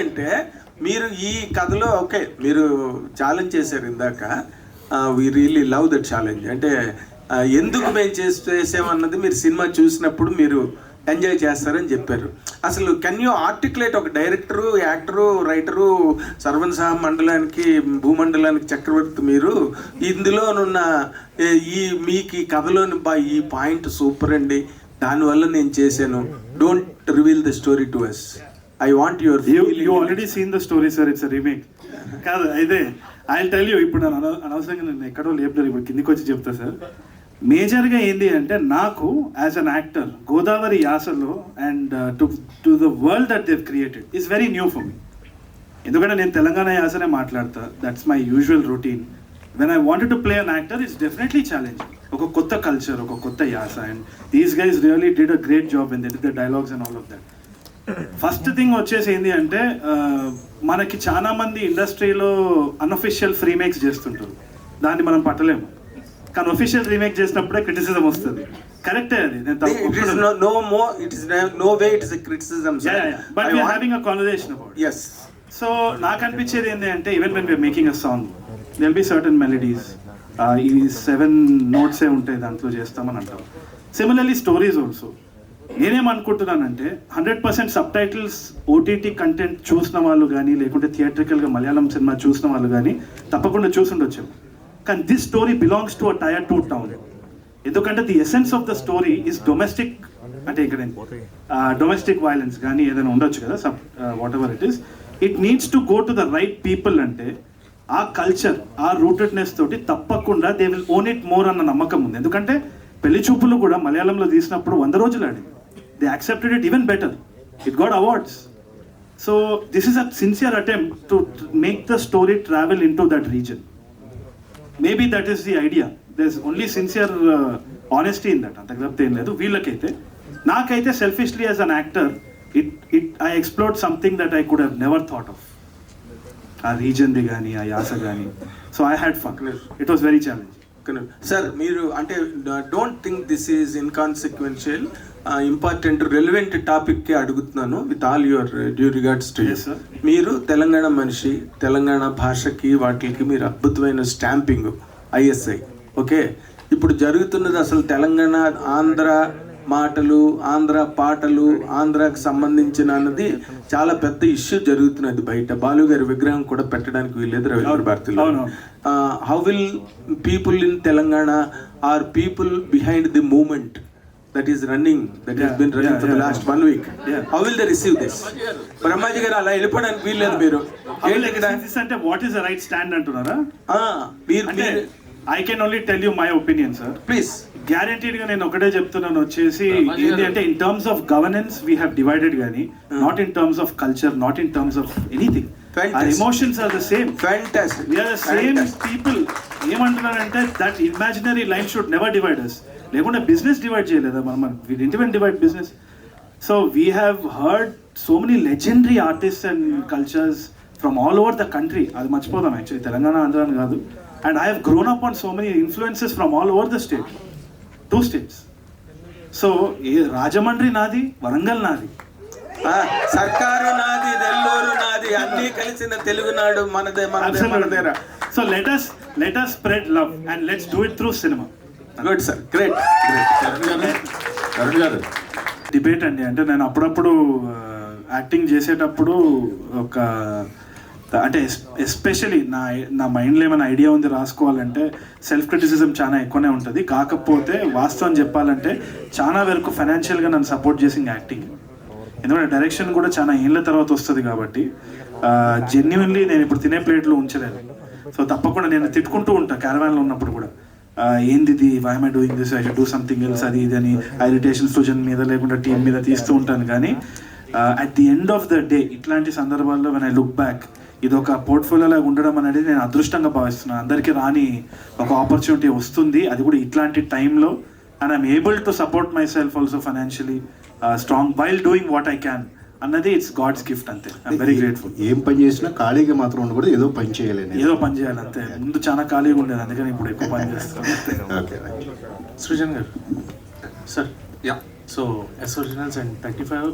అంటే మీరు ఈ కథలో ఓకే మీరు ఛాలెంజ్ చేశారు ఇందాక. We really love that challenge. అంటే ఎందుకు మేము చేసామన్నది మీరు సినిమా చూసినప్పుడు మీరు ఎంజాయ్ చేస్తారని చెప్పారు. అసలు కెన్ యూ ఆర్టికులేట్ ఒక డైరెక్టరు, యాక్టరు, రైటరు, సర్వన్సహ మండలానికి, భూమండలానికి చక్రవర్తి మీరు, ఇందులోనున్న మీకు ఈ కథలోని ఈ పాయింట్ సూపర్ అండి, దానివల్ల నేను చేశాను. Don't reveal the story to us. I want your feeling. You already seen the story, sir. It's a remake. కాదు అయితే I'll tell you, ఇప్పుడు నేను అనవసరంగా నేను ఎక్కడో లేపుతారు, ఇప్పుడు కిందికి వచ్చి చెప్తా సార్. మేజర్గా ఏంటి అంటే నాకు యాజ్ అన్ యాక్టర్ గోదావరి యాసలో and to the world that Dev created is very new for me. ఎందుకంటే నేను తెలంగాణ యాసనే మాట్లాడతా, that's my usual routine. When I wanted to play an actor it's definitely challenging. ఒక కొత్త కల్చర్, ఒక కొత్త యాస, and these guys really did a great job in the dialogues and all of that. First thing వచ్చేసి ఏంటి అంటే మనకి చాలా మంది ఇండస్ట్రీలో అన్అఫిషియల్ రీమేక్స్ చేస్తుంటారు, దాన్ని మనం పట్టలేము. కానీ ఒఫిషియల్ రీమేక్ చేసినప్పుడే క్రిటిసిజం వస్తుంది. కరెక్టే అది. But we're having a conversation about. So నాకు అనిపించేది ఏంటి అంటే even when we're making a song there be certain melodies, ఈ 7 notes ఉంటాయి దాంట్లో చేస్తామని అంటాం. Similarly stories also. నేనేమనుకుంటున్నానంటే 100% సబ్ టైటిల్స్ ఓటీటీ కంటెంట్ చూసిన వాళ్ళు కానీ, లేకుంటే థియేట్రికల్గా మలయాళం సినిమా చూసిన వాళ్ళు కానీ తప్పకుండా చూసుండొచ్చు. కానీ this story belongs to a tier 2 town. ఎందుకంటే the essence of the story is domestic. అంటే ఇక్కడ డొమెస్టిక్ వైలెన్స్ కానీ ఏదైనా ఉండొచ్చు కదా, సబ్ whatever it is, it needs to go to the right people. అంటే ఆ కల్చర్, ఆ రూటెడ్నెస్ తోటి తప్పకుండా they will own it more అన్న నమ్మకం ఉంది. ఎందుకంటే పెళ్లి చూపులు కూడా మలయాళంలో తీసినప్పుడు 100 రోజులు ఆడింది. They accepted it even better. It got awards. So this is a sincere attempt to make the story travel into that region. Maybe that is the idea. There's only sincere honesty in that. Antakapte em ledu veellakaithe. Nakaithe selfishly as an actor, I explored something that I could have never thought of. A region de gaani, a yasa gaani. So I had fun. It was very challenging. Sir మీరు అంటే don't think this is inconsequential, important relevant టాపిక్కే అడుగుతున్నాను with all your due regards to you. మీరు తెలంగాణ మనిషి, తెలంగాణ భాషకి వాటికి మీరు అద్భుతమైన స్టాంపింగ్ ఐఎస్ఐ. ఓకే, ఇప్పుడు జరుగుతున్నది అసలు తెలంగాణ ఆంధ్ర మాటలు, ఆంధ్ర పాటలు, ఆంధ్రాకి సంబంధించిన అన్నది చాలా పెద్ద ఇష్యూ జరుగుతున్నది బయట. బాలు గారి విగ్రహం కూడా పెట్టడానికి వీల్లేదు రవీంద్ర భారతిలో. How will people in Telangana or people behind the movement that is running, that has been running for the last 1 week, how will they receive this? Brahmaji గారు అలా వెళ్ళిపోవడానికి వీల్లేదు. మీరు అంటే what is the right stand అంటున్నారా? I can only tell you my opinion, sir. Please. Guaranteed గా నేను ఒకటే చెప్తున్నాను వచ్చేసి ఏంటి అంటే in terms of governance we have divided గానీ, not in terms of culture, not in terms of anything. Our emotions are the same. Fantastic. We are the same people. ఏమంటున్నానంటే that imaginary line should never divide us. లేకుంటే business divide చేయలేదా మనం? we didn't even divide business. So we have heard so many legendary artists and cultures from all over the country. అది మర్చిపోదాం actually, Telangana Andhra అని కాదు. And I have grown up on so many influences from all over the state, 2 states. So Rajahmundry నాది, వరంగల్ నాది, సర్కారు నాది, నెల్లూరు నాది, అన్ని కలిసిన తెలుగునాడు మనదే. So let us spread love and let's do it through cinema. Good sir, great. Debate అండి. అంటే నేను అప్పుడప్పుడు యాక్టింగ్ చేసేటప్పుడు ఒక అంటే ఎస్పెషలీ నా మైండ్లో ఏమైనా ఐడియా ఉంది రాసుకోవాలంటే సెల్ఫ్ క్రిటిసిజం చాలా ఎక్కువనే ఉంటుంది. కాకపోతే వాస్తవం చెప్పాలంటే చాలా వరకు ఫైనాన్షియల్గా నన్ను సపోర్ట్ చేసింది యాక్టింగ్. ఎందుకంటే డైరెక్షన్ కూడా చాలా ఏళ్ళ తర్వాత వస్తుంది కాబట్టి జెన్యున్లీ నేను ఇప్పుడు తినే ప్లేట్లో ఉంచలేదు. సో తప్పకుండా నేను తిట్టుకుంటూ ఉంటాను క్యారవాన్లో ఉన్నప్పుడు కూడా, ఏంది ఇది, why am I doing this, I should do something else, అది ఇది అని ఇరిటేషన్ సృజన్ మీద లేకుండా టీం మీద తీస్తూ ఉంటాను. కానీ at the end of the day ఇట్లాంటి సందర్భాల్లో when I look back, ఇది ఒక పోర్ట్ఫోలియోలాగా ఉండడం అనేది నేను అదృష్టంగా భావిస్తున్నాను. అందరికీ రాని ఒక ఆపర్చునిటీ వస్తుంది, అది కూడా ఇట్లాంటి టైంలో. And I'm able to support my self also financially strong while doing what I can అన్నది ఇట్స్ గాడ్స్ గిఫ్ట్ అంతే. I'm very grateful. ఏం పని చేసినా ఖాళీగా మాత్రం ఉండకూడదు, ఏదో పని చేయాలి అంతే. ముందు చాలా ఖాళీగా ఉండేది, అందుకని ఇప్పుడు ఎక్కువ పని చేస్తాను. సృజన్ గారు sir, yeah, so S originals and 35